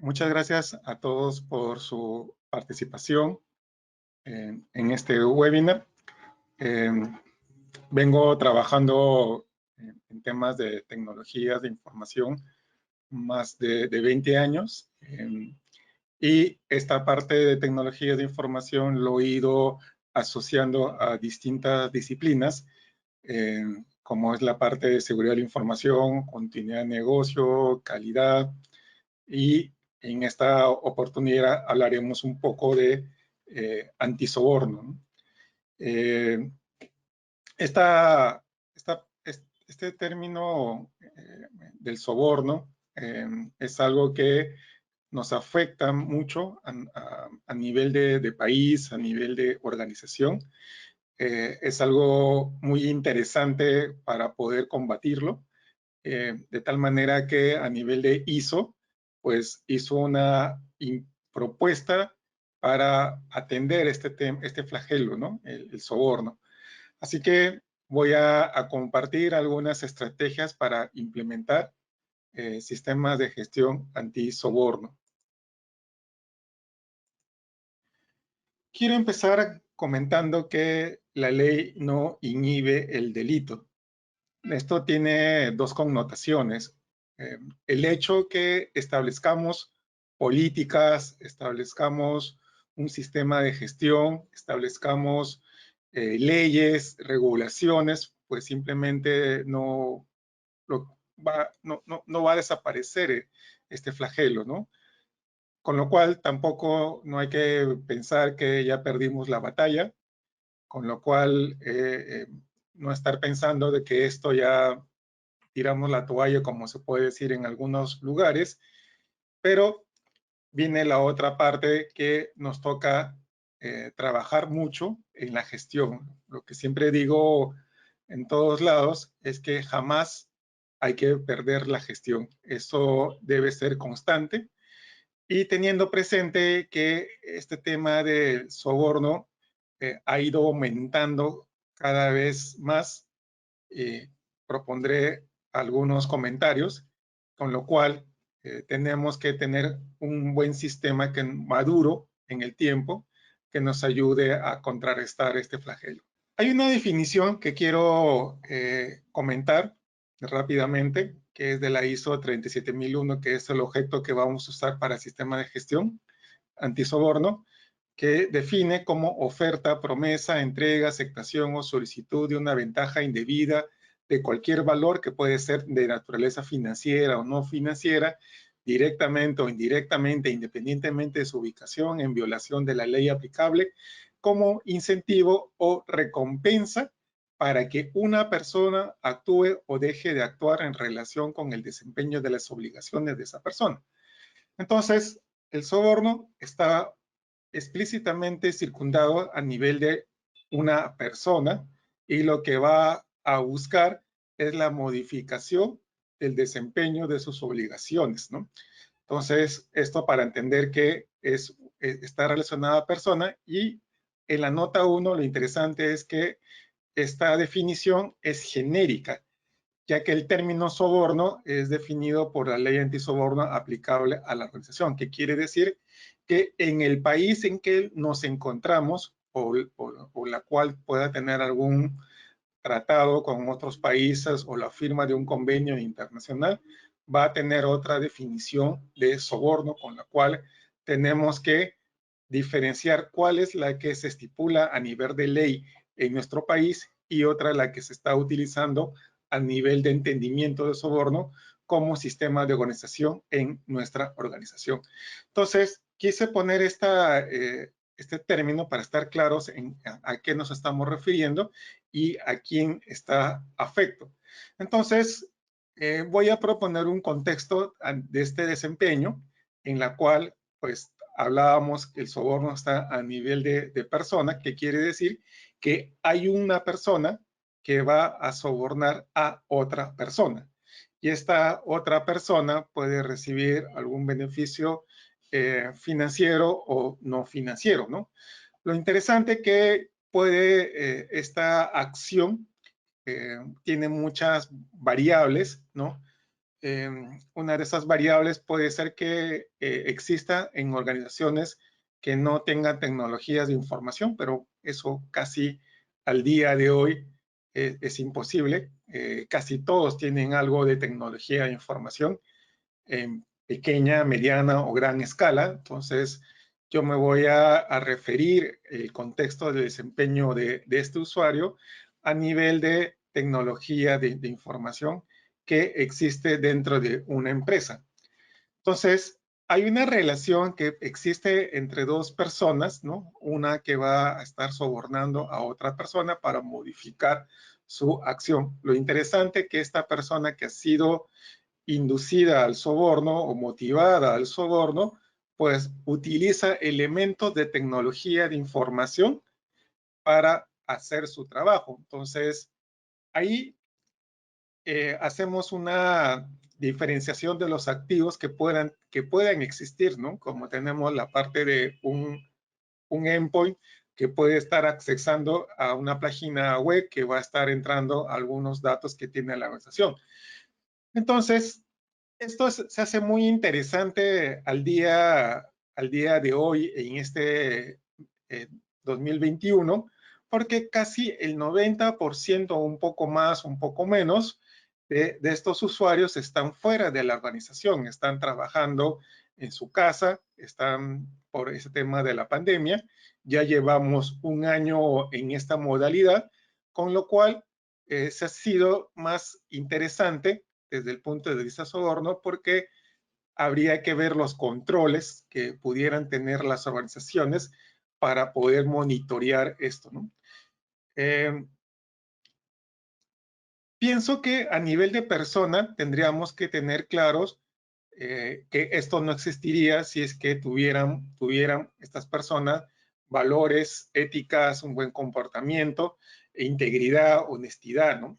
Muchas gracias a todos por su participación en este webinar. Eh, Vengo trabajando en temas de tecnologías de información más de 20 años y esta parte de tecnologías de información lo he ido asociando a distintas disciplinas, como es la parte de seguridad de la información, continuidad de negocio, calidad, y en esta oportunidad hablaremos un poco de antisoborno, ¿no? Este término del soborno es algo que nos afecta mucho a nivel de país, a nivel de organización. Es algo muy interesante para poder combatirlo, de tal manera que a nivel de ISO, pues hizo una propuesta para atender este flagelo, ¿no? El soborno. Así que voy a compartir algunas estrategias para implementar sistemas de gestión anti-soborno. Quiero empezar comentando que la ley no inhibe el delito. Esto tiene dos connotaciones. El hecho que establezcamos políticas, establezcamos un sistema de gestión, establezcamos leyes, regulaciones, pues simplemente no va a desaparecer este flagelo, ¿no? Con lo cual tampoco no hay que pensar que ya perdimos la batalla, con lo cual no estar pensando de que esto ya tiramos la toalla, como se puede decir en algunos lugares, pero viene la otra parte que nos toca trabajar mucho en la gestión. Lo que siempre digo en todos lados es que jamás hay que perder la gestión. Eso debe ser constante y teniendo presente que este tema del soborno ha ido aumentando cada vez más. Propondré algunos comentarios, con lo cual tenemos que tener un buen sistema que maduro en el tiempo que nos ayude a contrarrestar este flagelo. Hay una definición que quiero comentar rápidamente, que es de la ISO 37001, que es el objeto que vamos a usar para el sistema de gestión antisoborno, que define como oferta, promesa, entrega, aceptación o solicitud de una ventaja indebida de cualquier valor que puede ser de naturaleza financiera o no financiera, directamente o indirectamente, independientemente de su ubicación, en violación de la ley aplicable, como incentivo o recompensa para que una persona actúe o deje de actuar en relación con el desempeño de las obligaciones de esa persona. Entonces, el soborno está explícitamente circundado a nivel de una persona y lo que va a buscar es la modificación del desempeño de sus obligaciones, ¿no? Entonces, esto para entender que está relacionada a persona, y en la nota 1 lo interesante es que esta definición es genérica, ya que el término soborno es definido por la ley antisoborno aplicable a la organización, que quiere decir que en el país en que nos encontramos o la cual pueda tener algún tratado con otros países o la firma de un convenio internacional, va a tener otra definición de soborno, con la cual tenemos que diferenciar cuál es la que se estipula a nivel de ley en nuestro país y otra la que se está utilizando a nivel de entendimiento de soborno como sistema de organización en nuestra organización. Entonces, quise poner este término para estar claros en a qué nos estamos refiriendo y a quién está afecto. Entonces, voy a proponer un contexto de este desempeño en la cual, pues, hablábamos que el soborno está a nivel de persona, que quiere decir que hay una persona que va a sobornar a otra persona. Y esta otra persona puede recibir algún beneficio financiero o no financiero, ¿no? Lo interesante que puede esta acción tiene muchas variables, ¿no? una de esas variables puede ser que exista en organizaciones que no tengan tecnologías de información, pero eso casi al día de hoy es imposible. Casi todos tienen algo de tecnología de información en pequeña, mediana o gran escala. Entonces, yo me voy a referir el contexto de desempeño de este usuario a nivel de tecnología de información que existe dentro de una empresa. Entonces, hay una relación que existe entre dos personas, ¿no? Una que va a estar sobornando a otra persona para modificar su acción. Lo interesante es que esta persona que ha sido inducida al soborno o motivada al soborno, pues utiliza elementos de tecnología de información para hacer su trabajo. Entonces, ahí hacemos una diferenciación de los activos que puedan existir, ¿no? Como tenemos la parte de un endpoint que puede estar accesando a una página web que va a estar entrando algunos datos que tiene la organización. Entonces, esto se hace muy interesante al día de hoy en este 2021, porque casi el 90% o un poco más, un poco menos, de estos usuarios están fuera de la organización, están trabajando en su casa, están por ese tema de la pandemia. Ya llevamos un año en esta modalidad, con lo cual se ha sido más interesante desde el punto de vista soborno, porque habría que ver los controles que pudieran tener las organizaciones para poder monitorear esto, ¿no? Pienso que a nivel de persona tendríamos que tener claros que esto no existiría si es que tuvieran estas personas valores, éticas, un buen comportamiento, integridad, honestidad, ¿no?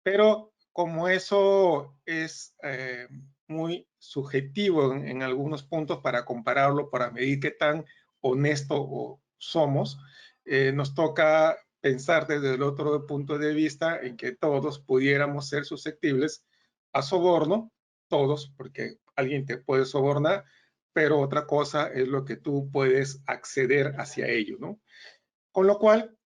Pero como eso es muy subjetivo en algunos puntos para compararlo, para medir qué tan honesto somos, nos toca pensar desde el otro punto de vista en que todos pudiéramos ser susceptibles a soborno, todos, porque alguien te puede sobornar, pero otra cosa es lo que tú puedes acceder hacia ello, ¿no? Con lo cual,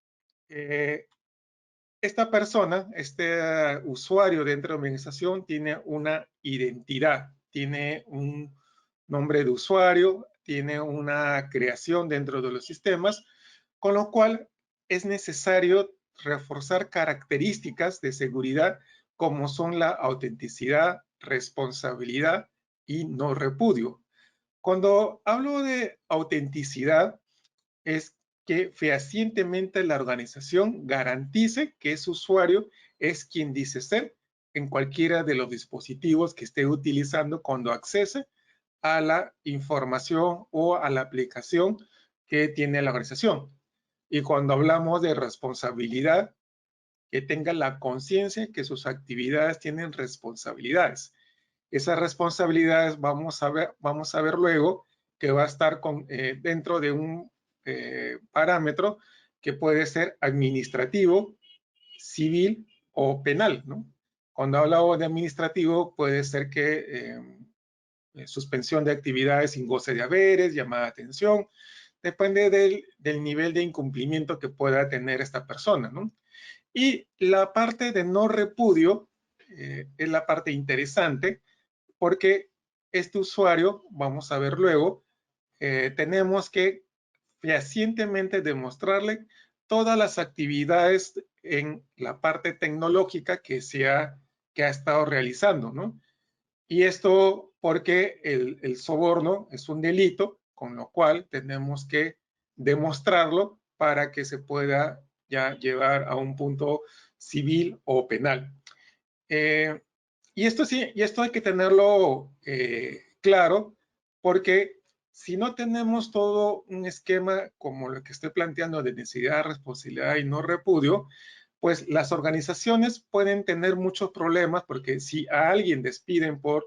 esta persona, este usuario dentro de la organización tiene una identidad, tiene un nombre de usuario, tiene una creación dentro de los sistemas, con lo cual es necesario reforzar características de seguridad como son la autenticidad, responsabilidad y no repudio. Cuando hablo de autenticidad, es que fehacientemente la organización garantice que ese usuario es quien dice ser en cualquiera de los dispositivos que esté utilizando cuando accese a la información o a la aplicación que tiene la organización. Y cuando hablamos de responsabilidad, que tenga la conciencia que sus actividades tienen responsabilidades. Esas responsabilidades vamos a ver luego que va a estar dentro de un parámetro que puede ser administrativo, civil o penal, ¿no? Cuando hablamos de administrativo, puede ser que suspensión de actividades sin goce de haberes, llamada de atención, depende del nivel de incumplimiento que pueda tener esta persona, ¿no? Y la parte de no repudio es la parte interesante, porque este usuario, vamos a ver luego, tenemos que fehacientemente demostrarle todas las actividades en la parte tecnológica que ha estado realizando, ¿no? Y esto porque el soborno es un delito, con lo cual tenemos que demostrarlo para que se pueda ya llevar a un punto civil o penal. Y esto sí, y esto hay que tenerlo claro, porque si no tenemos todo un esquema como lo que estoy planteando de necesidad, responsabilidad y no repudio, pues las organizaciones pueden tener muchos problemas, porque si a alguien despiden por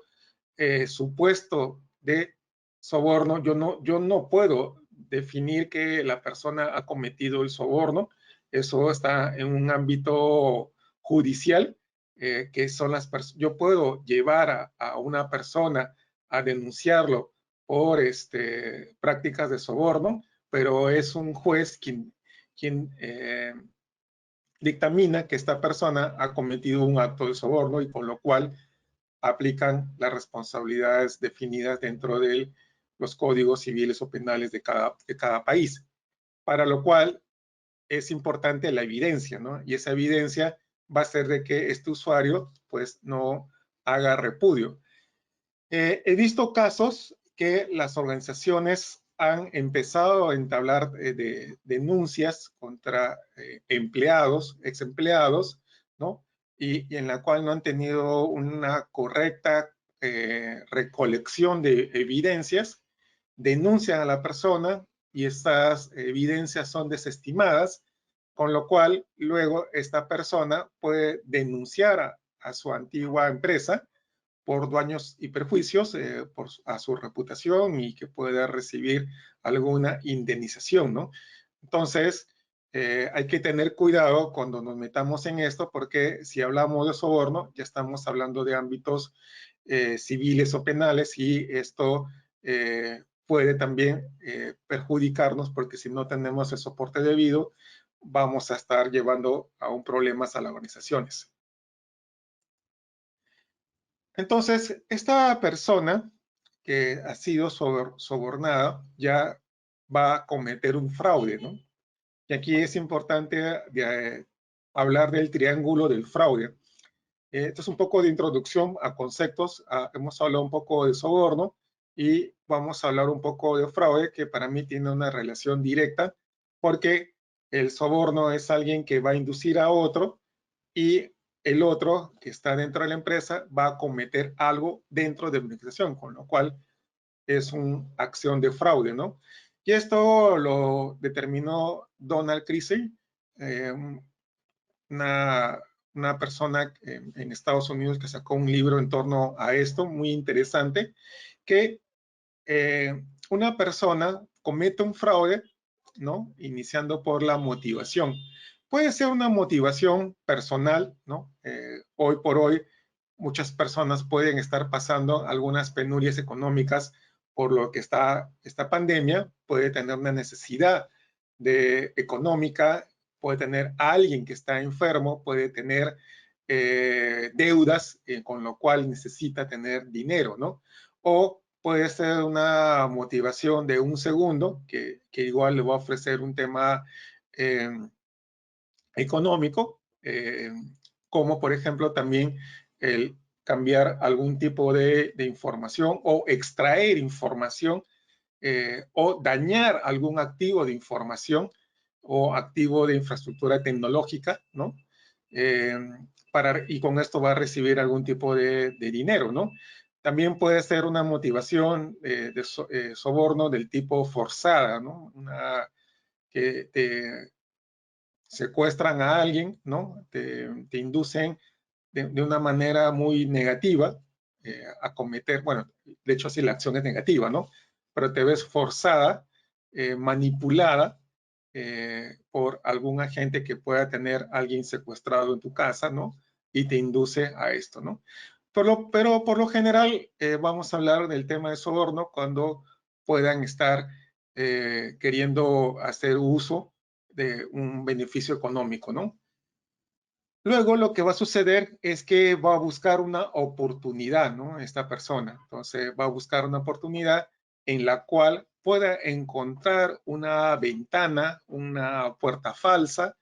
supuesto de soborno, yo no puedo definir que la persona ha cometido el soborno, eso está en un ámbito judicial, que son las personas. Yo puedo llevar a una persona a denunciarlo por prácticas de soborno, pero es un juez quien dictamina que esta persona ha cometido un acto de soborno y con lo cual aplican las responsabilidades definidas dentro de los códigos civiles o penales de cada país, para lo cual es importante la evidencia, ¿no? Y esa evidencia va a ser de que este usuario pues no haga repudio. He visto casos que las organizaciones han empezado a entablar de denuncias contra empleados, ex empleados, ¿no? Y en la cual no han tenido una correcta recolección de evidencias, denuncian a la persona y estas evidencias son desestimadas, con lo cual luego esta persona puede denunciar a su antigua empresa por daños y perjuicios a su reputación y que pueda recibir alguna indemnización, ¿no? Entonces, hay que tener cuidado cuando nos metamos en esto, porque si hablamos de soborno, ya estamos hablando de ámbitos civiles o penales y esto puede también perjudicarnos, porque si no tenemos el soporte debido, vamos a estar llevando aún problemas a las organizaciones. Entonces, esta persona que ha sido sobornada ya va a cometer un fraude, ¿no? Y aquí es importante hablar del triángulo del fraude. Esto es un poco de introducción a conceptos. Hemos hablado un poco de soborno y vamos a hablar un poco de fraude, que para mí tiene una relación directa, porque el soborno es alguien que va a inducir a otro y el otro que está dentro de la empresa va a cometer algo dentro de la organización, con lo cual es una acción de fraude, ¿no? Y esto lo determinó Donald Creasy, eh, una persona en Estados Unidos que sacó un libro en torno a esto, muy interesante, que una persona comete un fraude, ¿no? Iniciando por la motivación. Puede ser una motivación personal, ¿no? Hoy por hoy muchas personas pueden estar pasando algunas penurias económicas por lo que está esta pandemia, puede tener una necesidad económica, puede tener a alguien que está enfermo, puede tener deudas, con lo cual necesita tener dinero, ¿no? O puede ser una motivación de un segundo, que igual le va a ofrecer un tema económico, como por ejemplo también el cambiar algún tipo de información o extraer información o dañar algún activo de información o activo de infraestructura tecnológica, ¿no? Y con esto va a recibir algún tipo de dinero, ¿no? También puede ser una motivación de soborno del tipo forzada, ¿no? Que te secuestran a alguien, ¿no? Te inducen de una manera muy negativa a cometer, bueno, de hecho así la acción es negativa, ¿no? Pero te ves forzada, manipulada por algún agente que pueda tener a alguien secuestrado en tu casa, ¿no? Y te induce a esto, ¿no? Pero por lo general vamos a hablar del tema de soborno cuando puedan estar queriendo hacer uso de un beneficio económico, ¿no? Luego lo que va a suceder es que va a buscar una oportunidad, ¿no? Esta persona. Entonces va a buscar una oportunidad en la cual pueda encontrar una ventana, una puerta falsa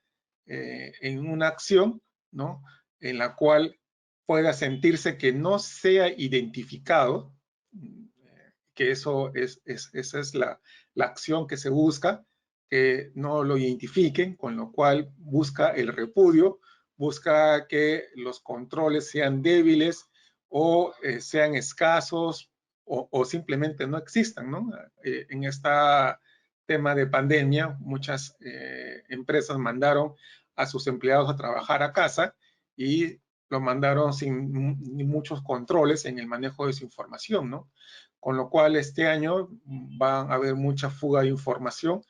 en una acción, ¿no? En la cual pueda sentirse que no sea identificado, que esa es la acción que se busca, que no lo identifiquen, con lo cual busca el repudio, busca que los controles sean débiles o sean escasos o simplemente no existan, ¿no? En este tema de pandemia, muchas empresas mandaron a sus empleados a trabajar a casa y lo mandaron sin muchos controles en el manejo de su información, ¿no? Con lo cual este año va a haber mucha fuga de información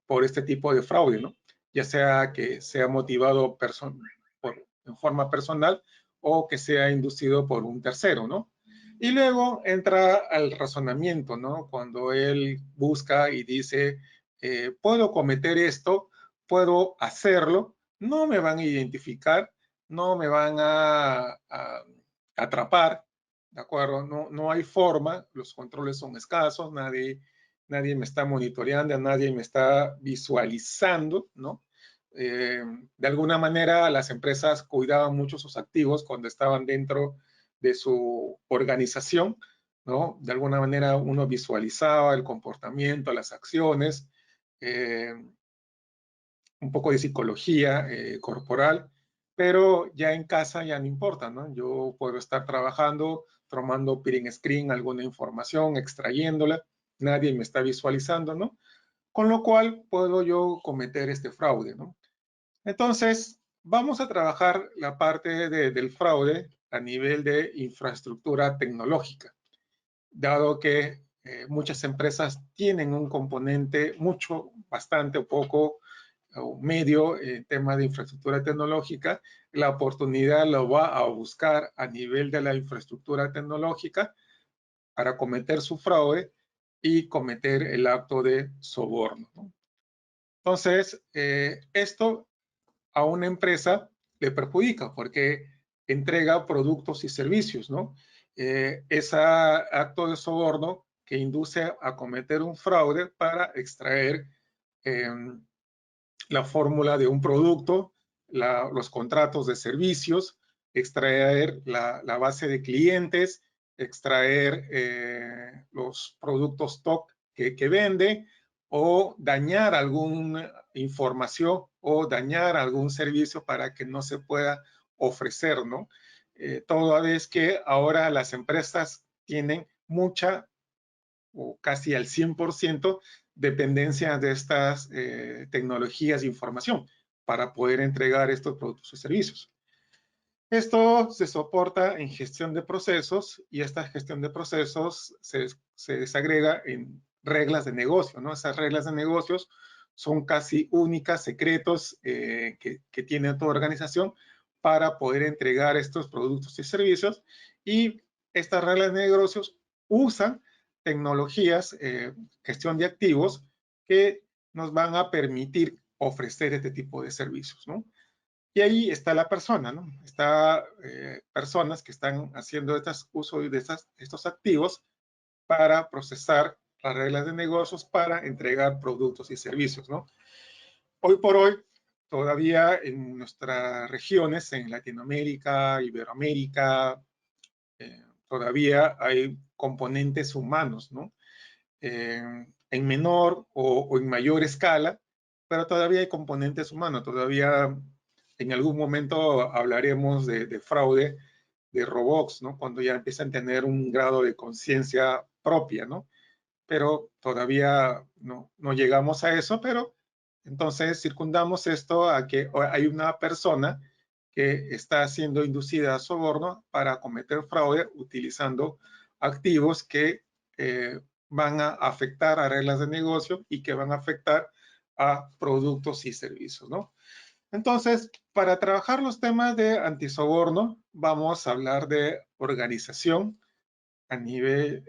por este tipo de fraude, ¿no? Ya sea que sea motivado por en forma personal o que sea inducido por un tercero, ¿no? Y luego entra al razonamiento, ¿no? Cuando él busca y dice, puedo cometer esto, puedo hacerlo, no me van a identificar, no me van a atrapar, ¿de acuerdo? No hay forma, los controles son escasos, nadie me está monitoreando, nadie me está visualizando, ¿no? De alguna manera las empresas cuidaban mucho sus activos cuando estaban dentro de su organización, ¿no? De alguna manera uno visualizaba el comportamiento, las acciones, un poco de psicología corporal, pero ya en casa ya no importa, ¿no? Yo puedo estar trabajando, tomando print screen alguna información, extrayéndola, nadie me está visualizando, ¿no? Con lo cual puedo yo cometer este fraude, ¿no? Entonces, vamos a trabajar la parte del fraude a nivel de infraestructura tecnológica, dado que muchas empresas tienen un componente mucho, bastante o poco o medio en tema de infraestructura tecnológica, la oportunidad lo va a buscar a nivel de la infraestructura tecnológica para cometer su fraude y cometer el acto de soborno, ¿no? Entonces, esto a una empresa le perjudica porque entrega productos y servicios, ¿no? Ese acto de soborno que induce a cometer un fraude para extraer la fórmula de un producto, los contratos de servicios, extraer la base de clientes, extraer los productos stock que vende o dañar alguna información o dañar algún servicio para que no se pueda ofrecer, ¿no? Toda vez que ahora las empresas tienen mucha o casi al 100% dependencia de estas tecnologías de información para poder entregar estos productos y servicios. Esto se soporta en gestión de procesos y esta gestión de procesos se desagrega en reglas de negocio, ¿no? Esas reglas de negocios son casi únicas, secretos que tiene toda organización para poder entregar estos productos y servicios, y estas reglas de negocios usan tecnologías, gestión de activos, que nos van a permitir ofrecer este tipo de servicios, ¿no? Y ahí está la persona, ¿no? Está personas que están haciendo uso de estos activos para procesar las reglas de negocios para entregar productos y servicios, ¿no? Hoy por hoy, todavía en nuestras regiones, en Latinoamérica, Iberoamérica, todavía hay componentes humanos, ¿no? En menor o en mayor escala, pero todavía hay componentes humanos, todavía en algún momento hablaremos de fraude de robots, ¿no? Cuando ya empiezan a tener un grado de conciencia propia, ¿no? Pero todavía no llegamos a eso, pero entonces circundamos esto a que hay una persona que está siendo inducida a soborno para cometer fraude utilizando activos que van a afectar a reglas de negocio y que van a afectar a productos y servicios, ¿no? Entonces, para trabajar los temas de antisoborno, vamos a hablar de organización a nivel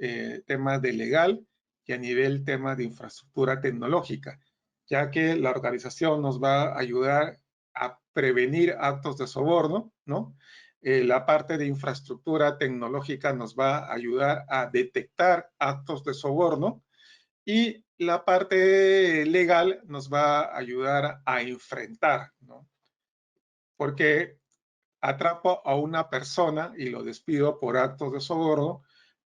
tema de legal y a nivel tema de infraestructura tecnológica, ya que la organización nos va a ayudar a prevenir actos de soborno, ¿no? La parte de infraestructura tecnológica nos va a ayudar a detectar actos de soborno, y la parte legal nos va a ayudar a enfrentar, ¿no? Porque atrapo a una persona y lo despido por actos de soborno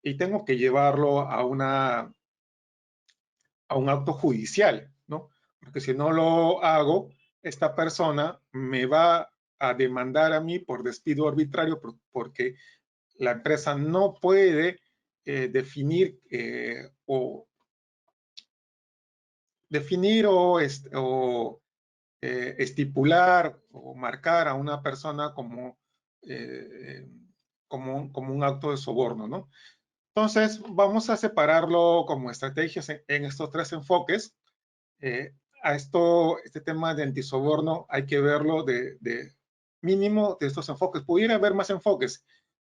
y tengo que llevarlo a un acto judicial, ¿no? Porque si no lo hago, esta persona me va a demandar a mí por despido arbitrario porque la empresa no puede definir o estipular o marcar a una persona eh, como un acto de soborno, ¿no? Entonces, vamos a separarlo como estrategias en estos tres enfoques. A este tema de antisoborno hay que verlo mínimo de estos enfoques. Pudiera haber más enfoques,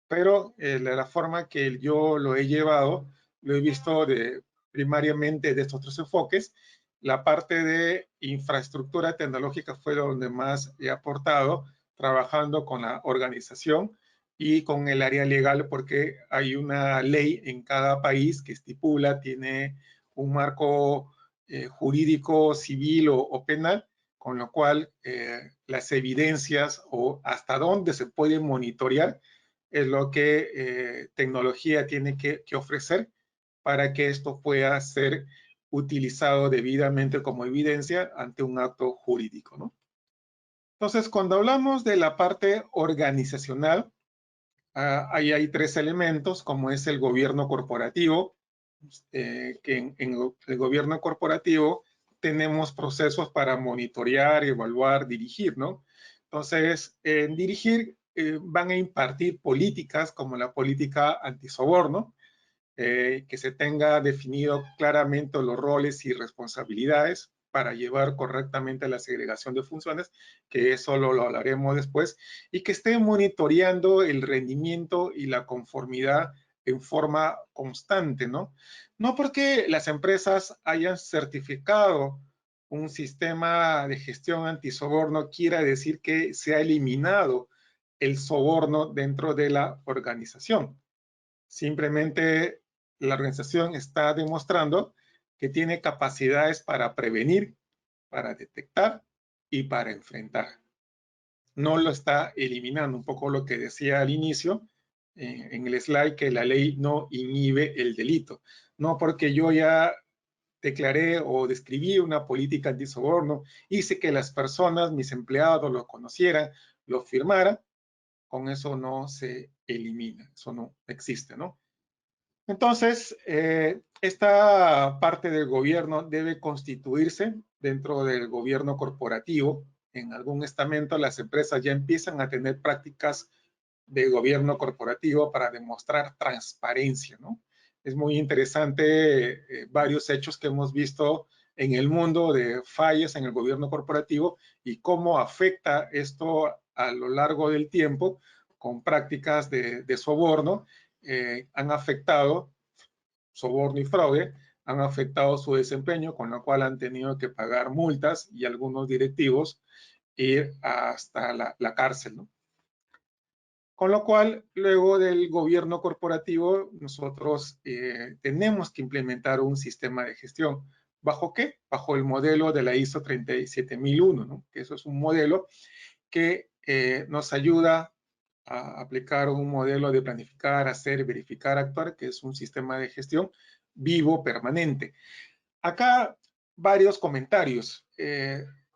pero la forma que yo lo he llevado, lo he visto primariamente de estos tres enfoques. La parte de infraestructura tecnológica fue donde más he aportado, trabajando con la organización y con el área legal, porque hay una ley en cada país que estipula, tiene un marco jurídico, civil o penal, con lo cual las evidencias o hasta dónde se puede monitorear es lo que tecnología tiene que ofrecer para que esto pueda ser utilizado debidamente como evidencia ante un acto jurídico, ¿no? Entonces, cuando hablamos de la parte organizacional, ahí hay tres elementos, como es el gobierno corporativo, que en el gobierno corporativo tenemos procesos para monitorear, evaluar, dirigir, ¿no? Entonces, en dirigir van a impartir políticas como la política antisoborno, que se tenga definido claramente los roles y responsabilidades para llevar correctamente la segregación de funciones, que eso lo hablaremos después, y que esté monitoreando el rendimiento y la conformidad en forma constante, ¿no? No porque las empresas hayan certificado un sistema de gestión antisoborno quiera decir que se ha eliminado el soborno dentro de la organización. Simplemente la organización está demostrando que tiene capacidades para prevenir, para detectar y para enfrentar. No lo está eliminando, un poco lo que decía al inicio en el slide, que la ley no inhibe el delito. No porque yo ya declaré o describí una política antisoborno, hice que las personas, mis empleados, lo conocieran, lo firmaran, con eso no se elimina, eso no existe, ¿no? Entonces, esta parte del gobierno debe constituirse dentro del gobierno corporativo. En algún estamento las empresas ya empiezan a tener prácticas de gobierno corporativo para demostrar transparencia, ¿no? Es muy interesante varios hechos que hemos visto en el mundo de fallas en el gobierno corporativo y cómo afecta esto a lo largo del tiempo con prácticas de soborno. Han afectado, soborno y fraude, han afectado su desempeño, con lo cual han tenido que pagar multas y algunos directivos ir hasta la cárcel, ¿no? Con lo cual, luego del gobierno corporativo, nosotros tenemos que implementar un sistema de gestión. ¿Bajo qué? Bajo el modelo de la ISO 37001, ¿no? Que eso es un modelo que nos ayuda a aplicar un modelo de planificar, hacer, verificar, actuar, que es un sistema de gestión vivo, permanente. Acá varios comentarios.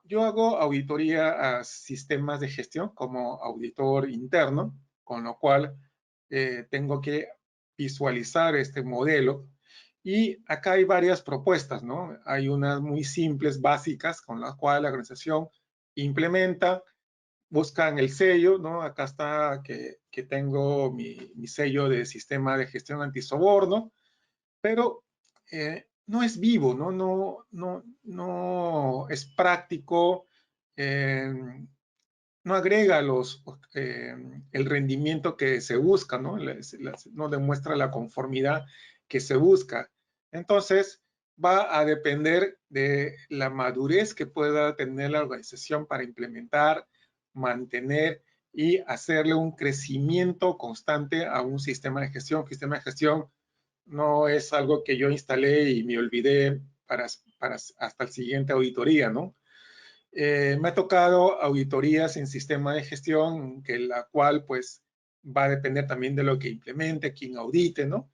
Yo hago auditoría a sistemas de gestión como auditor interno, con lo cual tengo que visualizar este modelo. Y acá hay varias propuestas, ¿no? Hay unas muy simples, básicas, con las cuales la organización implementa, buscan el sello, ¿no? Acá está que tengo mi sello de sistema de gestión antisoborno, pero no es vivo, ¿no? No es práctico, no agrega el rendimiento que se busca, ¿no? No demuestra la conformidad que se busca. Entonces, va a depender de la madurez que pueda tener la organización para implementar, mantener y hacerle un crecimiento constante a un sistema de gestión. Un sistema de gestión no es algo que yo instalé y me olvidé hasta la siguiente auditoría, ¿no? Me ha tocado auditorías en sistema de gestión, que la cual pues va a depender también de lo que implemente, quién audite, ¿no?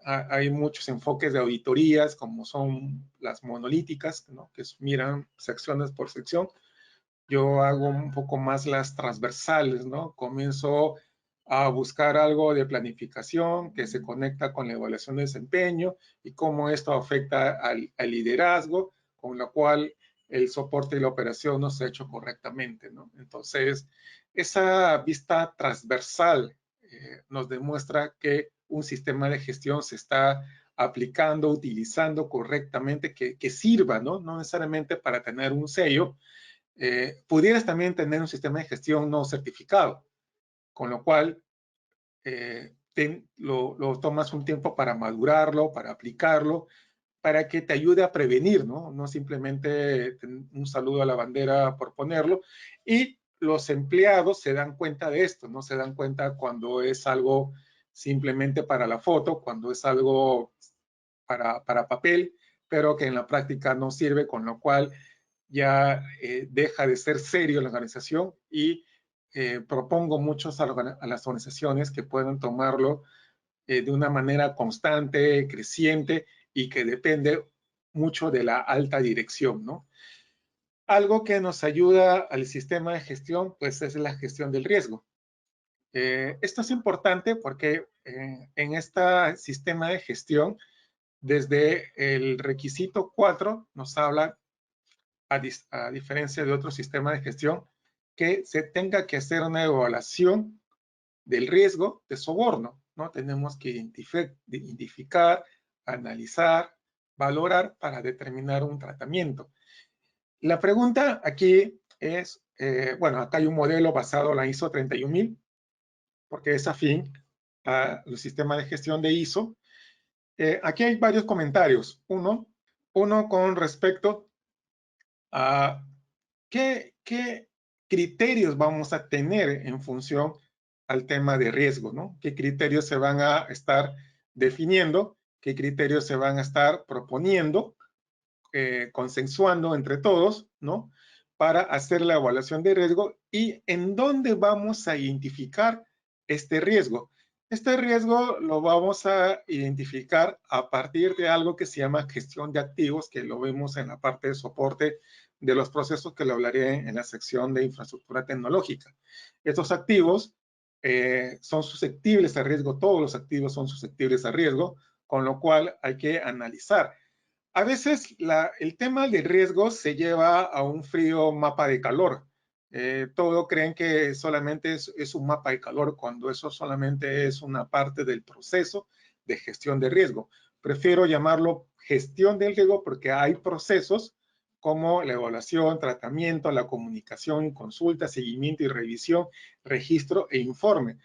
Hay muchos enfoques de auditorías, como son las monolíticas, ¿no? Que miran secciones por sección. Yo hago un poco más las transversales, ¿no? Comienzo a buscar algo de planificación que se conecta con la evaluación de desempeño y cómo esto afecta al liderazgo, con lo cual el soporte y la operación no se ha hecho correctamente, ¿no? Entonces, esa vista transversal nos demuestra que un sistema de gestión se está aplicando, utilizando correctamente, que sirva, ¿no? No necesariamente para tener un sello, pudieras también tener un sistema de gestión no certificado, con lo cual lo tomas un tiempo para madurarlo, para aplicarlo, para que te ayude a prevenir, ¿no? No simplemente un saludo a la bandera por ponerlo. Y los empleados se dan cuenta de esto, no se dan cuenta cuando es algo simplemente para la foto, cuando es algo para papel, pero que en la práctica no sirve, con lo cual ya deja de ser serio la organización y propongo muchos a las organizaciones que puedan tomarlo de una manera constante, creciente y que depende mucho de la alta dirección, ¿no? Algo que nos ayuda al sistema de gestión, pues es la gestión del riesgo. Esto es importante porque en este sistema de gestión, desde el requisito 4, nos habla, a diferencia de otros sistemas de gestión, que se tenga que hacer una evaluación del riesgo de soborno, ¿no? Tenemos que identificar, analizar, valorar para determinar un tratamiento. La pregunta aquí es, bueno, acá hay un modelo basado en la ISO 31000, porque es afín a los sistemas de gestión de ISO. Aquí hay varios comentarios. Uno con respecto a qué criterios vamos a tener en función al tema de riesgo, ¿no? ¿Qué criterios se van a estar definiendo? ¿Qué criterios se van a estar proponiendo, consensuando entre todos, ¿no? Para hacer la evaluación de riesgo y en dónde vamos a identificar este riesgo. Este riesgo lo vamos a identificar a partir de algo que se llama gestión de activos, que lo vemos en la parte de soporte de los procesos, que lo hablaré en la sección de infraestructura tecnológica. Estos activos son susceptibles a riesgo, todos los activos son susceptibles a riesgo, con lo cual hay que analizar. A veces el tema del riesgo se lleva a un frío mapa de calor. Todos creen que solamente es un mapa de calor cuando eso solamente es una parte del proceso de gestión de riesgo. Prefiero llamarlo gestión del riesgo porque hay procesos como la evaluación, tratamiento, la comunicación, consulta, seguimiento y revisión, registro e informe.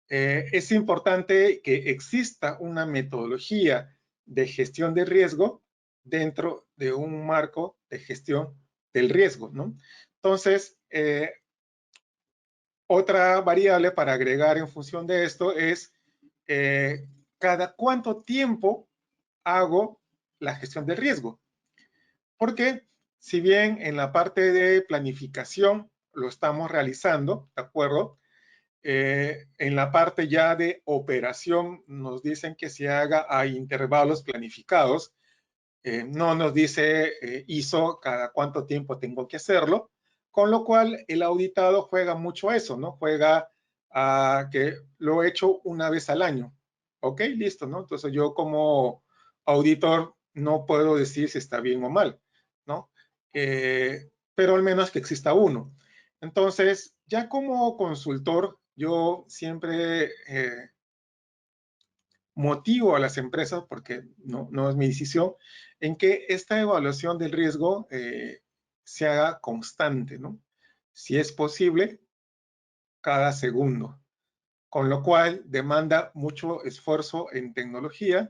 Es importante que exista una metodología de gestión de riesgo dentro de un marco de gestión del riesgo, ¿no? Entonces, otra variable para agregar en función de esto es cada cuánto tiempo hago la gestión del riesgo. Porque si bien en la parte de planificación lo estamos realizando, ¿de acuerdo? En la parte ya de operación nos dicen que se haga a intervalos planificados. No nos dice ISO cada cuánto tiempo tengo que hacerlo, con lo cual el auditado juega mucho a eso, ¿no? Juega a que lo he hecho una vez al año. Ok, listo, ¿no? Entonces yo como auditor no puedo decir si está bien o mal, ¿no? Pero al menos que exista uno. Entonces, ya como consultor, yo siempre motivo a las empresas, porque no es mi decisión, en que esta evaluación del riesgo se haga constante, ¿no? Si es posible, cada segundo, con lo cual demanda mucho esfuerzo en tecnología,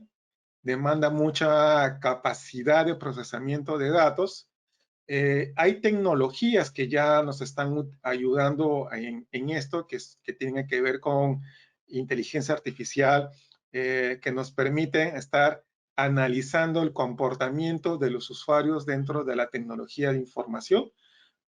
demanda mucha capacidad de procesamiento de datos. Hay tecnologías que ya nos están ayudando en esto, que tienen que ver con inteligencia artificial, que nos permiten estar analizando el comportamiento de los usuarios dentro de la tecnología de información,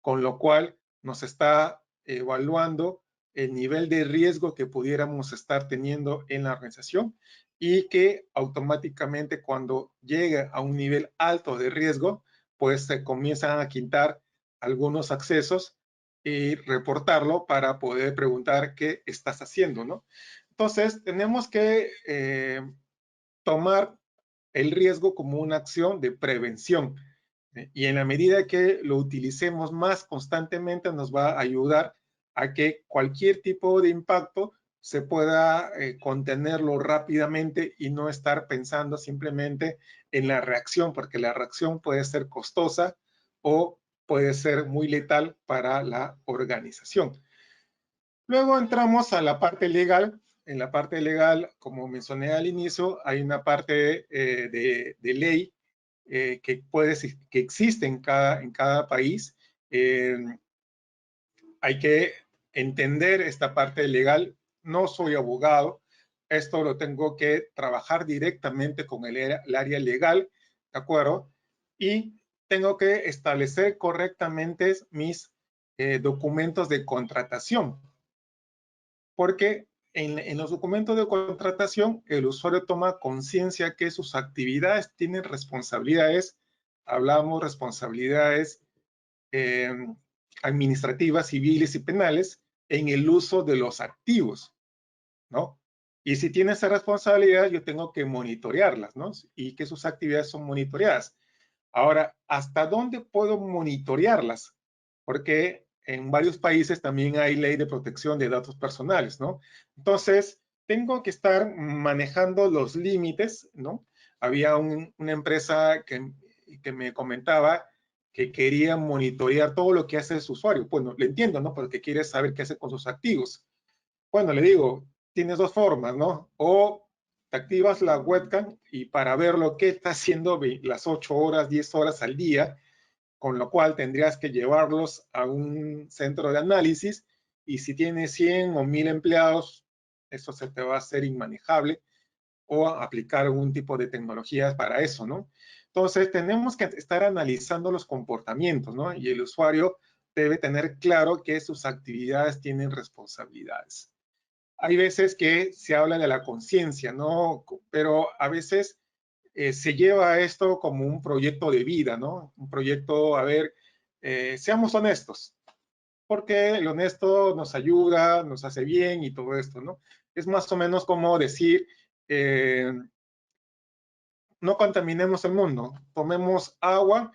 con lo cual nos está evaluando el nivel de riesgo que pudiéramos estar teniendo en la organización y que automáticamente cuando llegue a un nivel alto de riesgo, pues se comienzan a quitar algunos accesos y reportarlo para poder preguntar qué estás haciendo, ¿no? Entonces, tenemos que tomar el riesgo como una acción de prevención. Y en la medida que lo utilicemos más constantemente, nos va a ayudar a que cualquier tipo de impacto se pueda contenerlo rápidamente y no estar pensando simplemente en la reacción, porque la reacción puede ser costosa o puede ser muy letal para la organización. Luego entramos a la parte legal. En la parte legal, como mencioné al inicio, hay una parte de ley que existe en cada país. Hay que entender esta parte legal. No soy abogado, esto lo tengo que trabajar directamente con el área legal, ¿de acuerdo? Y tengo que establecer correctamente mis documentos de contratación, porque en los documentos de contratación el usuario toma conciencia que sus actividades tienen responsabilidades, hablamos responsabilidades eh, administrativas, civiles y penales en el uso de los activos, ¿no? Y si tiene esa responsabilidad, yo tengo que monitorearlas, ¿no? Y que sus actividades son monitoreadas. Ahora, ¿hasta dónde puedo monitorearlas? Porque en varios países también hay ley de protección de datos personales, ¿no? Entonces, tengo que estar manejando los límites, ¿no? Había una empresa que me comentaba que quería monitorear todo lo que hace su usuario. Bueno, le entiendo, ¿no? Porque quiere saber qué hace con sus activos. Bueno, le digo, tienes dos formas, ¿no? O te activas la webcam y para ver lo que está haciendo las 8 horas, 10 horas al día, con lo cual tendrías que llevarlos a un centro de análisis y si tienes 100 o 1000 empleados, eso se te va a hacer inmanejable o aplicar algún tipo de tecnologías para eso, ¿no? Entonces, tenemos que estar analizando los comportamientos, ¿no? Y el usuario debe tener claro que sus actividades tienen responsabilidades. Hay veces que se habla de la conciencia, ¿no? Pero a veces se lleva esto como un proyecto de vida, ¿no? Un proyecto, a ver, seamos honestos, porque el honesto nos ayuda, nos hace bien y todo esto, ¿no? Es más o menos como decir, no contaminemos el mundo, tomemos agua,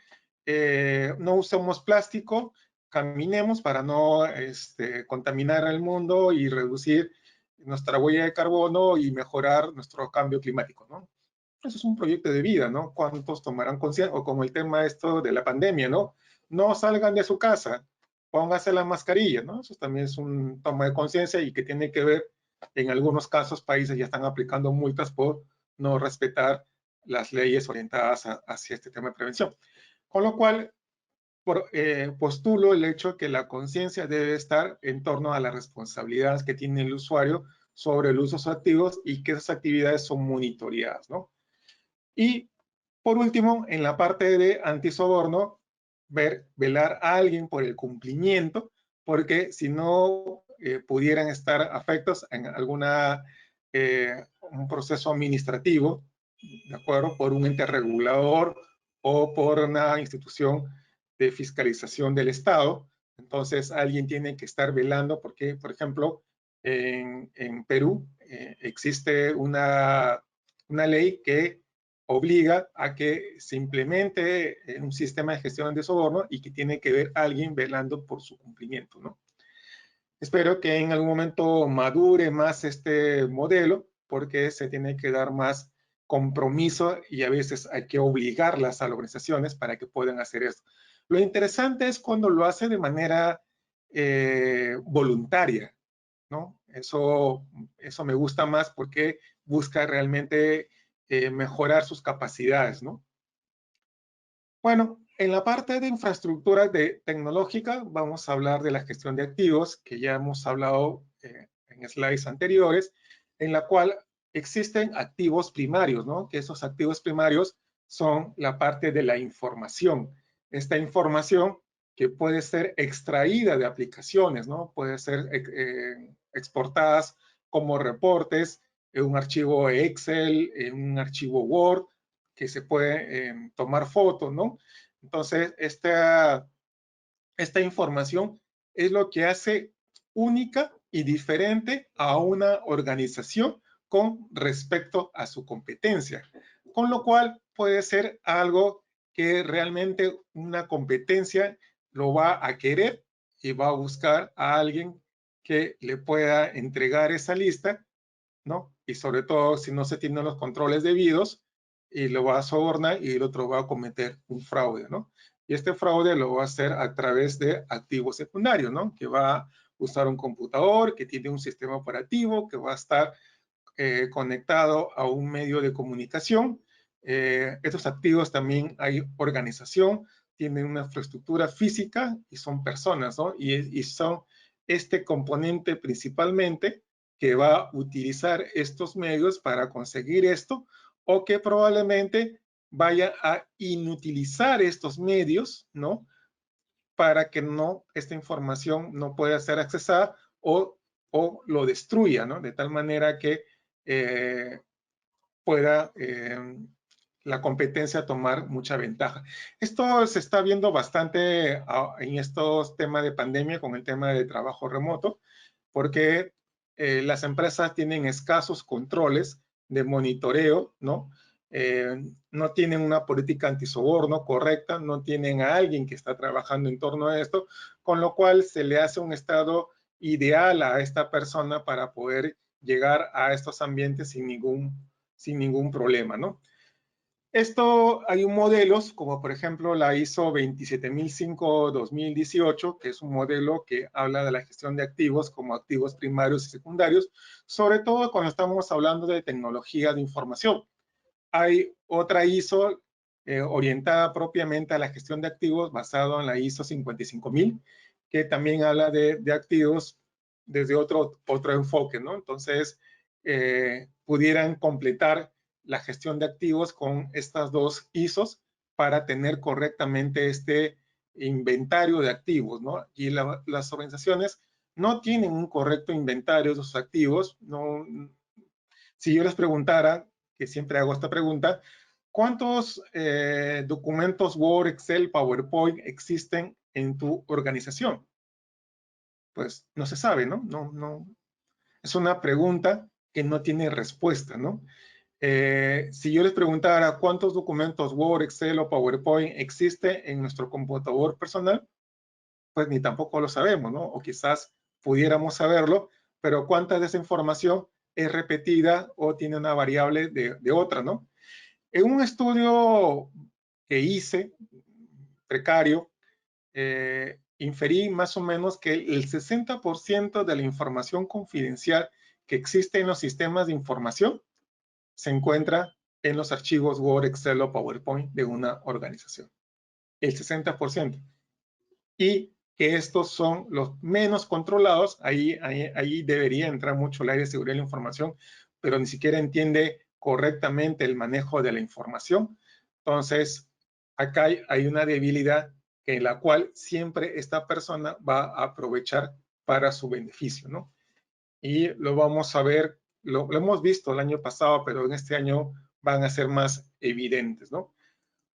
no usemos plástico, caminemos para no contaminar el mundo y reducir nuestra huella de carbono y mejorar nuestro cambio climático, ¿no? Eso es un proyecto de vida, ¿no? ¿Cuántos tomarán conciencia? O como el tema esto de la pandemia, ¿no? No salgan de su casa, pónganse la mascarilla, ¿no? Eso también es un toma de conciencia y que tiene que ver, en algunos casos, países ya están aplicando multas por no respetar las leyes orientadas hacia este tema de prevención. Con lo cual, postulo el hecho que la conciencia debe estar en torno a las responsabilidades que tiene el usuario sobre el uso de sus activos y que esas actividades son monitoreadas, ¿no? Y por último, en la parte de antisoborno, velar a alguien por el cumplimiento, porque si no pudieran estar afectos en un proceso administrativo, ¿de acuerdo? Por un ente regulador o por una institución de fiscalización del Estado. Entonces, alguien tiene que estar velando porque, por ejemplo, en Perú existe una ley que obliga a que se implemente un sistema de gestión de soborno y que tiene que ver alguien velando por su cumplimiento, ¿no? Espero que en algún momento madure más este modelo porque se tiene que dar más compromiso y a veces hay que obligarlas a las organizaciones para que puedan hacer esto. Lo interesante es cuando lo hace de manera voluntaria, ¿no? Eso me gusta más porque busca realmente mejorar sus capacidades, ¿no? Bueno, en la parte de infraestructura tecnológica vamos a hablar de la gestión de activos, que ya hemos hablado en slides anteriores, en la cual existen activos primarios, ¿no? Que esos activos primarios son la parte de la información. Esta información que puede ser extraída de aplicaciones, ¿no? Puede ser exportadas como reportes en un archivo Excel, en un archivo Word, que se puede tomar fotos, ¿no? Entonces, esta información es lo que hace única y diferente a una organización con respecto a su competencia, con lo cual puede ser algo que realmente una competencia lo va a querer y va a buscar a alguien que le pueda entregar esa lista, ¿no? Y sobre todo si no se tienen los controles debidos y lo va a sobornar y el otro va a cometer un fraude, ¿no? Y este fraude lo va a hacer a través de activos secundarios, ¿no? Que va a usar un computador, que tiene un sistema operativo, que va a estar conectado a un medio de comunicación. Estos activos también hay organización, tienen una infraestructura física y son personas, ¿no? Y son este componente principalmente que va a utilizar estos medios para conseguir esto, o que probablemente vaya a inutilizar estos medios, ¿no? Para que no, esta información no pueda ser accesada o lo destruya, ¿no? De tal manera que eh, pueda la competencia tomar mucha ventaja. Esto se está viendo bastante en estos temas de pandemia con el tema de trabajo remoto, porque las empresas tienen escasos controles de monitoreo, ¿no? No tienen una política antisoborno correcta, no tienen a alguien que está trabajando en torno a esto, con lo cual se le hace un estado ideal a esta persona para poder llegar a estos ambientes sin ningún problema, ¿no? Esto hay un modelos, como por ejemplo la ISO 27005-2018, que es un modelo que habla de la gestión de activos como activos primarios y secundarios, sobre todo cuando estamos hablando de tecnología de información. Hay otra ISO orientada propiamente a la gestión de activos basado en la ISO 55000, que también habla de activos desde otro enfoque, ¿no? Entonces, pudieran completar la gestión de activos con estas dos ISOs para tener correctamente este inventario de activos, ¿no? Y las organizaciones no tienen un correcto inventario de sus activos. No, si yo les preguntara, que siempre hago esta pregunta, ¿cuántos documentos Word, Excel, PowerPoint existen en tu organización? Pues no se sabe, ¿no? No, es una pregunta que no tiene respuesta, ¿no? Si yo les preguntara cuántos documentos Word, Excel o PowerPoint existe en nuestro computador personal, pues ni tampoco lo sabemos, ¿no? O quizás pudiéramos saberlo, pero cuánta de esa información es repetida o tiene una variable de otra, ¿no? En un estudio que hice, precario, inferí más o menos que el 60% de la información confidencial que existe en los sistemas de información se encuentra en los archivos Word, Excel o PowerPoint de una organización. El 60%. Y que estos son los menos controlados, ahí debería entrar mucho el área de seguridad de la información, pero ni siquiera entiende correctamente el manejo de la información. Entonces, acá hay una debilidad en la cual siempre esta persona va a aprovechar para su beneficio, ¿no? Y lo vamos a ver, lo hemos visto el año pasado, pero en este año van a ser más evidentes, ¿no?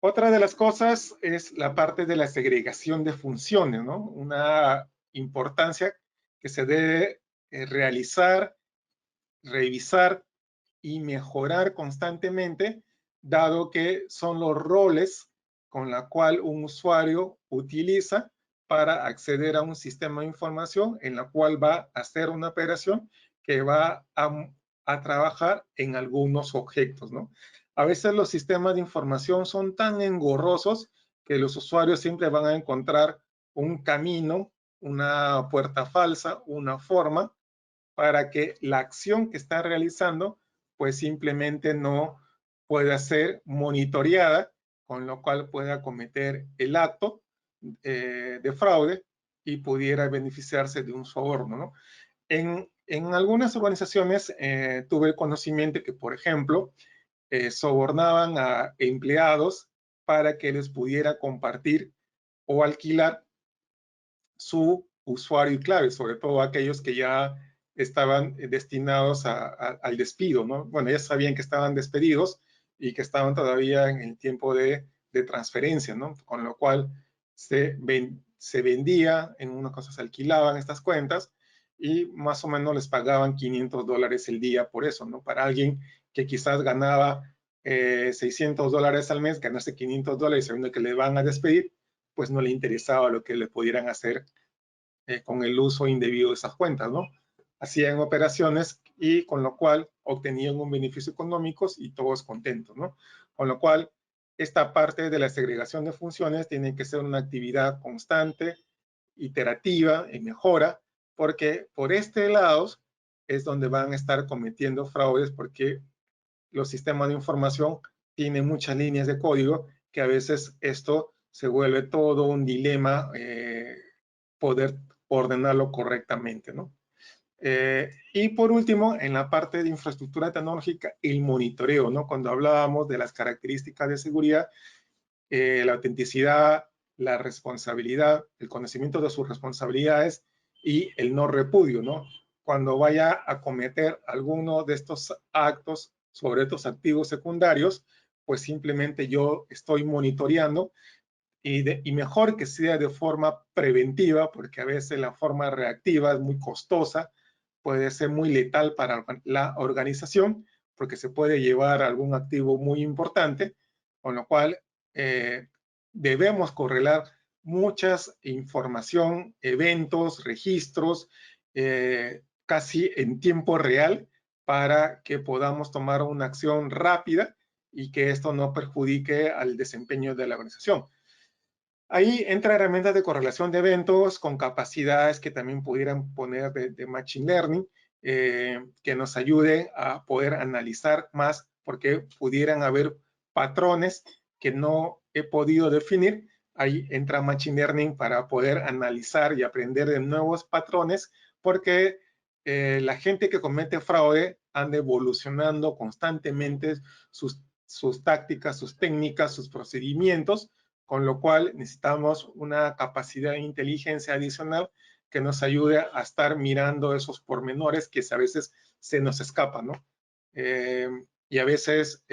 Otra de las cosas es la parte de la segregación de funciones, ¿no? Una importancia que se debe realizar, revisar y mejorar constantemente, dado que son los roles con la cual un usuario utiliza para acceder a un sistema de información en la cual va a hacer una operación que va a trabajar en algunos objetos, ¿no? A veces los sistemas de información son tan engorrosos que los usuarios siempre van a encontrar un camino, una puerta falsa, una forma para que la acción que está realizando pues simplemente no pueda ser monitoreada, con lo cual pueda cometer el acto de fraude y pudiera beneficiarse de un soborno, ¿no? En algunas organizaciones tuve el conocimiento que, por ejemplo, sobornaban a empleados para que les pudiera compartir o alquilar su usuario y clave, sobre todo aquellos que ya estaban destinados al despido, ¿no? Bueno, ya sabían que estaban despedidos y que estaban todavía en el tiempo de transferencia, ¿no? Con lo cual se vendía, en unas cosas se alquilaban estas cuentas y más o menos les pagaban $500 el día por eso, ¿no? Para alguien que quizás ganaba $600 al mes, ganarse $500 sabiendo que le van a despedir, pues no le interesaba lo que le pudieran hacer con el uso indebido de esas cuentas, ¿no? Hacían operaciones y con lo cual obtenían un beneficio económico y todos contentos, ¿no? Con lo cual esta parte de la segregación de funciones tiene que ser una actividad constante, iterativa, en mejora, porque por este lado es donde van a estar cometiendo fraudes, porque los sistemas de información tienen muchas líneas de código que a veces esto se vuelve todo un dilema poder ordenarlo correctamente, ¿no? Y por último, en la parte de infraestructura tecnológica, el monitoreo, ¿no? Cuando hablábamos de las características de seguridad, la autenticidad, la responsabilidad, el conocimiento de sus responsabilidades y el no repudio, ¿no? Cuando vaya a cometer alguno de estos actos sobre estos activos secundarios, pues simplemente yo estoy monitoreando y mejor que sea de forma preventiva, porque a veces la forma reactiva es muy costosa, puede ser muy letal para la organización, porque se puede llevar algún activo muy importante, con lo cual debemos correlar muchas información, eventos, registros, casi en tiempo real, para que podamos tomar una acción rápida y que esto no perjudique al desempeño de la organización. Ahí entra herramientas de correlación de eventos con capacidades que también pudieran poner de Machine Learning, que nos ayuden a poder analizar más, porque pudieran haber patrones que no he podido definir. Ahí entra Machine Learning para poder analizar y aprender de nuevos patrones, porque la gente que comete fraude anda evolucionando constantemente sus tácticas, sus técnicas, sus procedimientos, con lo cual necesitamos una capacidad de inteligencia adicional que nos ayude a estar mirando esos pormenores que a veces se nos escapan, ¿no? Y a veces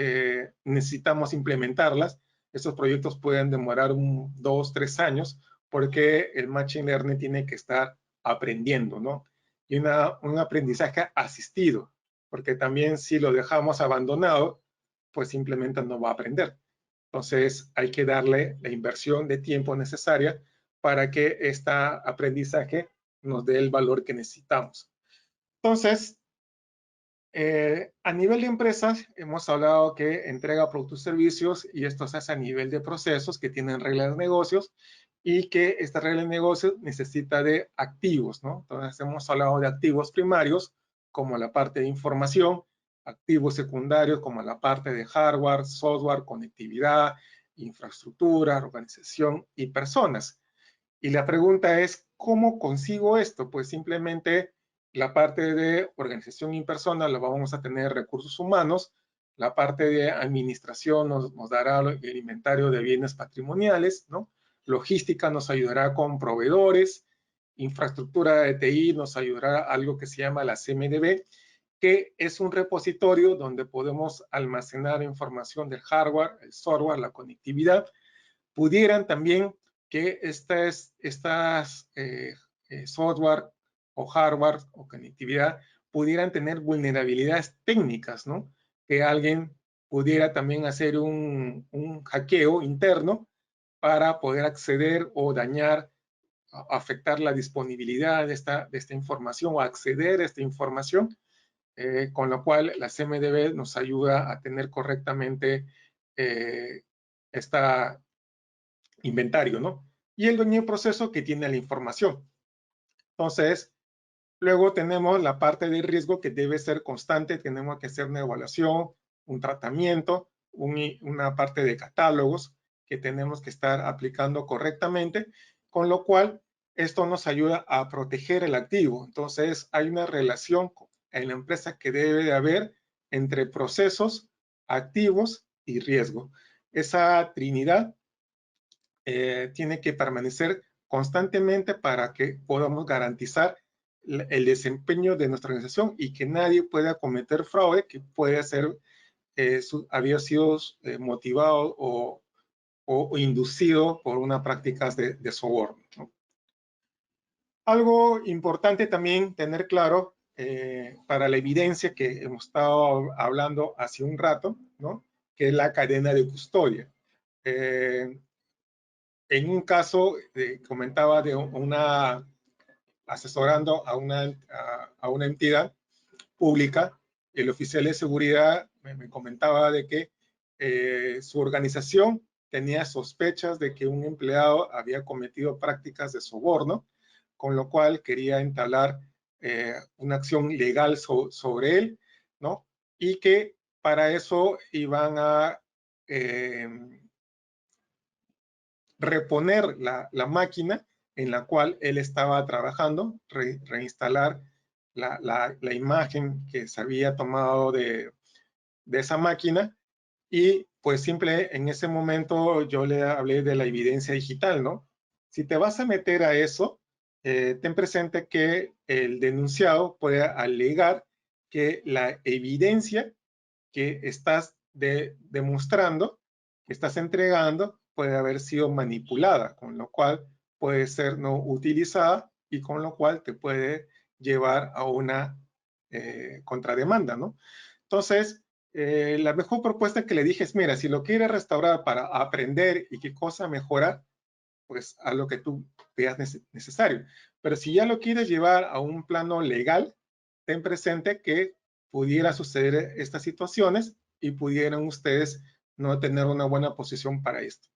necesitamos implementarlas. Estos proyectos pueden demorar 2, 3 años porque el Machine Learning tiene que estar aprendiendo, ¿no? Y un aprendizaje asistido, porque también si lo dejamos abandonado, pues simplemente no va a aprender. Entonces hay que darle la inversión de tiempo necesaria para que este aprendizaje nos dé el valor que necesitamos. Entonces, a nivel de empresas, hemos hablado que entrega productos y servicios y esto se hace a nivel de procesos que tienen reglas de negocios y que esta regla de negocios necesita de activos, ¿no? Entonces, hemos hablado de activos primarios como la parte de información, activos secundarios como la parte de hardware, software, conectividad, infraestructura, organización y personas. Y la pregunta es, ¿cómo consigo esto? Pues simplemente la parte de organización y persona la vamos a tener recursos humanos, la parte de administración nos dará el inventario de bienes patrimoniales, ¿no? Logística nos ayudará con proveedores, infraestructura de TI nos ayudará a algo que se llama la CMDB, que es un repositorio donde podemos almacenar información del hardware, el software, la conectividad. Pudieran también que estas software o hardware o conectividad pudieran tener vulnerabilidades técnicas, ¿no? Que alguien pudiera también hacer un hackeo interno para poder acceder o dañar, afectar la disponibilidad de esta información o acceder a esta información, con lo cual la CMDB nos ayuda a tener correctamente esta inventario, ¿no? Y el dueño de proceso que tiene la información. Entonces, luego tenemos la parte de riesgo que debe ser constante, tenemos que hacer una evaluación, un tratamiento, una parte de catálogos que tenemos que estar aplicando correctamente, con lo cual esto nos ayuda a proteger el activo. Entonces, hay una relación en la empresa que debe de haber entre procesos, activos y riesgo. Esa trinidad tiene que permanecer constantemente para que podamos garantizar el desempeño de nuestra organización y que nadie pueda cometer fraude que puede ser, había sido motivado o inducido por una práctica de soborno, ¿no? Algo importante también tener claro para la evidencia que hemos estado hablando hace un rato, ¿no? Que es la cadena de custodia. En un caso, comentaba de asesorando a una entidad pública, el oficial de seguridad me comentaba de que su organización tenía sospechas de que un empleado había cometido prácticas de soborno, con lo cual quería entablar una acción legal sobre él, ¿no? Y que para eso iban a reponer la máquina en la cual él estaba trabajando, reinstalar la imagen que se había tomado de esa máquina, y pues simple en ese momento yo le hablé de la evidencia digital, ¿no? Si te vas a meter a eso, ten presente que el denunciado puede alegar que la evidencia que estás demostrando, que estás entregando, puede haber sido manipulada, con lo cual puede ser no utilizada y con lo cual te puede llevar a una contrademanda, ¿no? Entonces, la mejor propuesta que le dije es, mira, si lo quieres restaurar para aprender y qué cosa mejorar, pues a lo que tú veas necesario. Pero si ya lo quieres llevar a un plano legal, ten presente que pudiera suceder estas situaciones y pudieran ustedes no tener una buena posición para esto.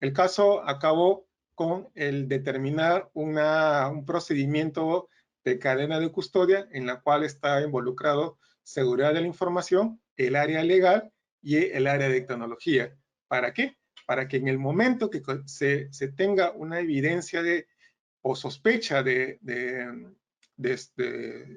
El caso acabó con el determinar un procedimiento de cadena de custodia en la cual está involucrado seguridad de la información, el área legal y el área de tecnología. ¿Para qué? Para que en el momento que se tenga una evidencia o sospecha de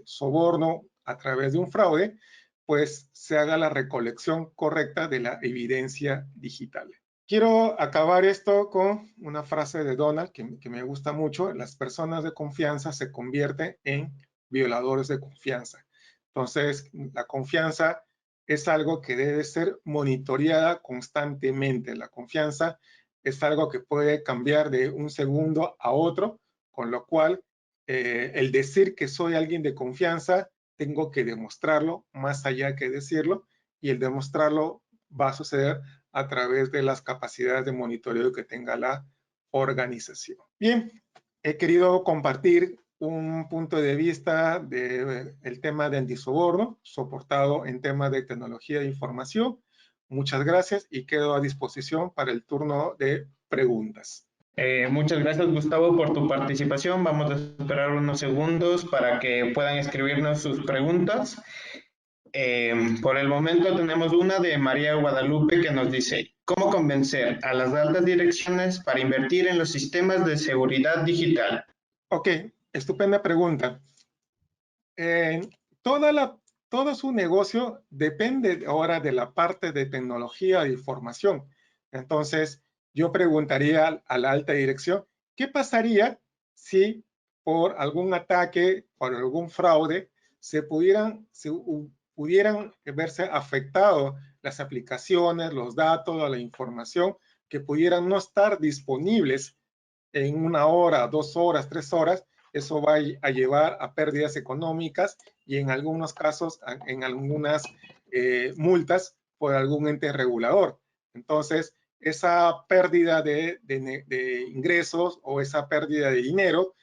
soborno a través de un fraude, pues se haga la recolección correcta de la evidencia digital. Quiero acabar esto con una frase de Donald que me gusta mucho: las personas de confianza se convierten en violadores de confianza. Entonces, la confianza es algo que debe ser monitoreada constantemente. La confianza es algo que puede cambiar de un segundo a otro, con lo cual el decir que soy alguien de confianza, tengo que demostrarlo más allá que decirlo, y el demostrarlo va a suceder a través de las capacidades de monitoreo que tenga la organización. Bien, he querido compartir un punto de vista del tema de antisoborno, soportado en temas de tecnología de información. Muchas gracias y quedo a disposición para el turno de preguntas. Muchas gracias, Gustavo, por tu participación. Vamos a esperar unos segundos para que puedan escribirnos sus preguntas. Por el momento tenemos una de María Guadalupe que nos dice: ¿cómo convencer a las altas direcciones para invertir en los sistemas de seguridad digital? Ok, estupenda pregunta. Todo su negocio depende ahora de la parte de tecnología de información. Entonces, yo preguntaría a la alta dirección, ¿qué pasaría si por algún ataque, por algún fraude, pudieran verse afectados las aplicaciones, los datos o la información que pudieran no estar disponibles en 1 hora, 2 horas, 3 horas? Eso va a llevar a pérdidas económicas y en algunos casos en algunas multas por algún ente regulador. Entonces, esa pérdida de ingresos o esa pérdida de dinero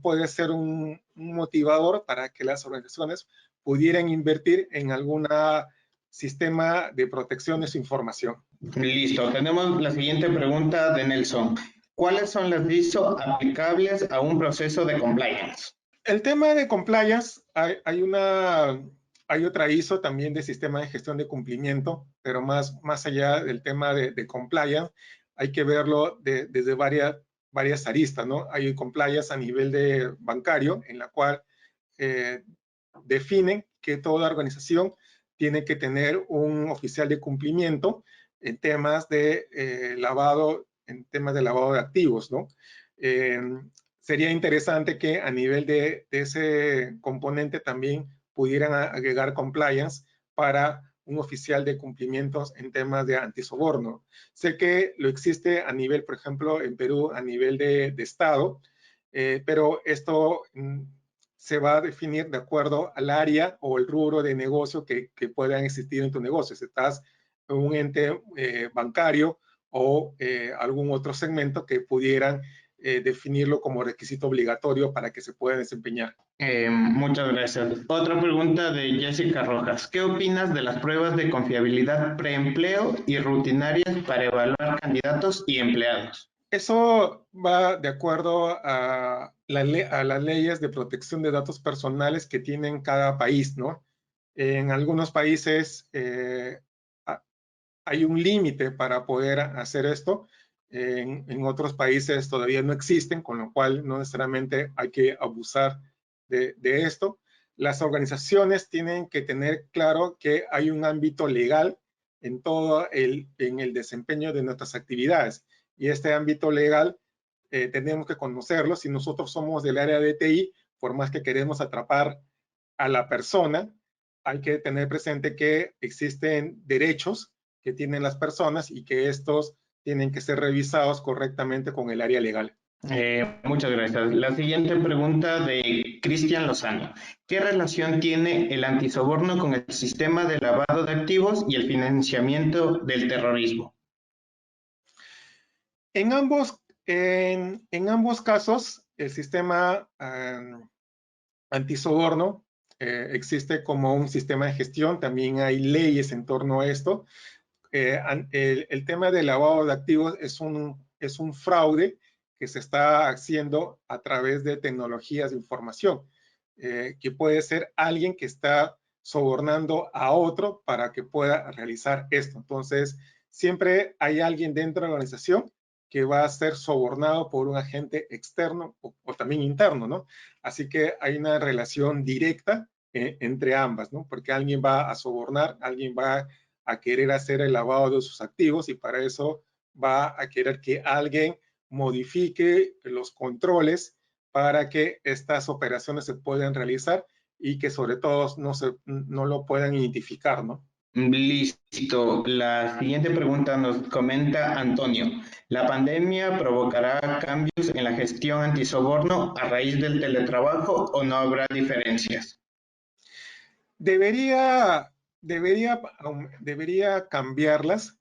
puede ser un motivador para que las organizaciones pudieran invertir en algún sistema de protección de su información. Listo, tenemos la siguiente pregunta de Nelson. ¿Cuáles son las ISO aplicables a un proceso de compliance? El tema de compliance, hay otra ISO también de sistema de gestión de cumplimiento, pero más allá del tema de compliance, hay que verlo desde varias aristas, ¿no? Hay compliance a nivel de bancario, en la cual definen que toda organización tiene que tener un oficial de cumplimiento en temas de lavado de activos, ¿no? Sería interesante que a nivel de ese componente también pudieran agregar compliance para un oficial de cumplimientos en temas de antisoborno. Sé que lo existe a nivel, por ejemplo, en Perú, a nivel de Estado, pero esto se va a definir de acuerdo al área o el rubro de negocio que puedan existir en tu negocio. Si estás en un ente bancario o algún otro segmento que pudieran definirlo como requisito obligatorio para que se pueda desempeñar. Muchas gracias. Otra pregunta de Jessica Rojas. ¿Qué opinas de las pruebas de confiabilidad preempleo y rutinarias para evaluar candidatos y empleados? Eso va de acuerdo a las leyes de protección de datos personales que tienen cada país, ¿no? En algunos países hay un límite para poder hacer esto. En otros países todavía no existen, con lo cual no necesariamente hay que abusar de esto. Las organizaciones tienen que tener claro que hay un ámbito legal en en el desempeño de nuestras actividades. Y este ámbito legal tenemos que conocerlo. Si nosotros somos del área de TI, por más que queremos atrapar a la persona, hay que tener presente que existen derechos que tienen las personas y que estos tienen que ser revisados correctamente con el área legal. Muchas gracias. La siguiente pregunta de Cristian Lozano. ¿Qué relación tiene el antisoborno con el sistema de lavado de activos y el financiamiento del terrorismo? En ambos casos, el sistema antisoborno existe como un sistema de gestión. También hay leyes en torno a esto. El tema del lavado de activos es un fraude que se está haciendo a través de tecnologías de información, que puede ser alguien que está sobornando a otro para que pueda realizar esto. Entonces, siempre hay alguien dentro de la organización que va a ser sobornado por un agente externo o también interno, ¿no? Así que hay una relación directa entre ambas, ¿no? Porque alguien va a sobornar, alguien va a querer hacer el lavado de sus activos y para eso va a querer que alguien modifique los controles para que estas operaciones se puedan realizar y que sobre todo no lo puedan identificar, ¿no? Listo. La siguiente pregunta nos comenta Antonio. ¿La pandemia provocará cambios en la gestión antisoborno a raíz del teletrabajo o no habrá diferencias? Debería cambiarlas,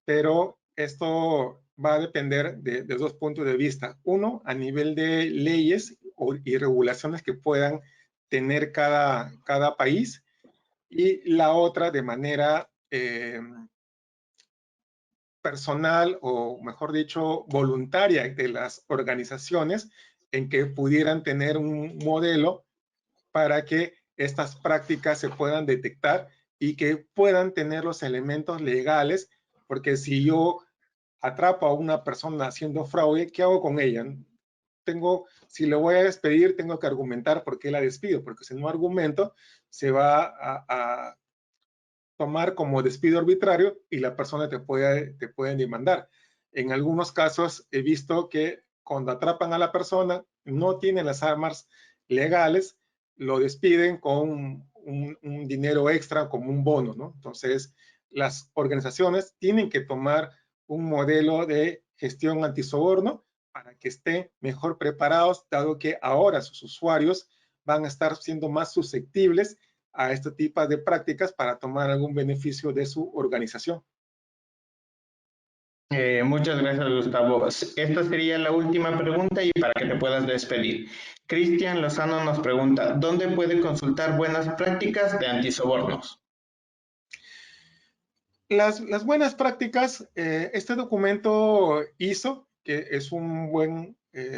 pero esto va a depender de dos puntos de vista. Uno, a nivel de leyes y regulaciones que puedan tener cada país, y la otra de manera personal o, mejor dicho, voluntaria de las organizaciones en que pudieran tener un modelo para que estas prácticas se puedan detectar y que puedan tener los elementos legales, porque si yo atrapo a una persona haciendo fraude, ¿qué hago con ella? Si le voy a despedir, tengo que argumentar por qué la despido, porque si no argumento, se va a tomar como despido arbitrario y la persona te puede demandar. En algunos casos he visto que cuando atrapan a la persona, no tienen las armas legales, lo despiden con un dinero extra como un bono, ¿no? Entonces, las organizaciones tienen que tomar un modelo de gestión antisoborno para que estén mejor preparados, dado que ahora sus usuarios van a estar siendo más susceptibles a este tipo de prácticas para tomar algún beneficio de su organización. Muchas gracias, Gustavo. Esta sería la última pregunta y para que te puedas despedir. Cristian Lozano nos pregunta, ¿dónde puede consultar buenas prácticas de antisobornos? Las buenas prácticas, este documento ISO, que es un buen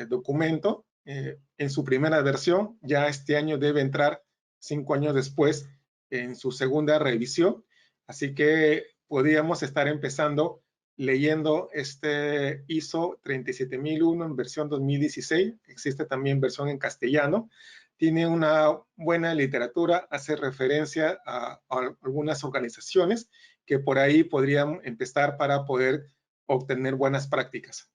documento, en su primera versión, ya este año debe entrar 5 años después en su segunda revisión, así que podríamos estar empezando leyendo este ISO 37001 en versión 2016, existe también versión en castellano, tiene una buena literatura, hace referencia a algunas organizaciones que por ahí podrían empezar para poder obtener buenas prácticas.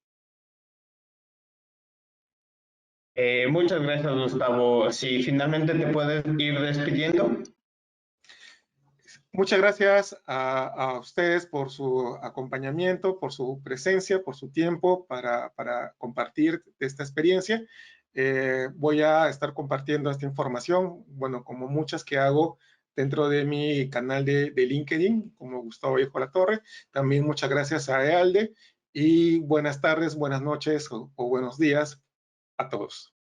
Muchas gracias, Gustavo. Si finalmente te puedes ir despidiendo. Muchas gracias a ustedes por su acompañamiento, por su presencia, por su tiempo para compartir esta experiencia. Voy a estar compartiendo esta información, bueno, como muchas que hago dentro de mi canal de LinkedIn, como Gustavo Viejo La Torre. También muchas gracias a EALDE y buenas tardes, buenas noches o buenos días a todos.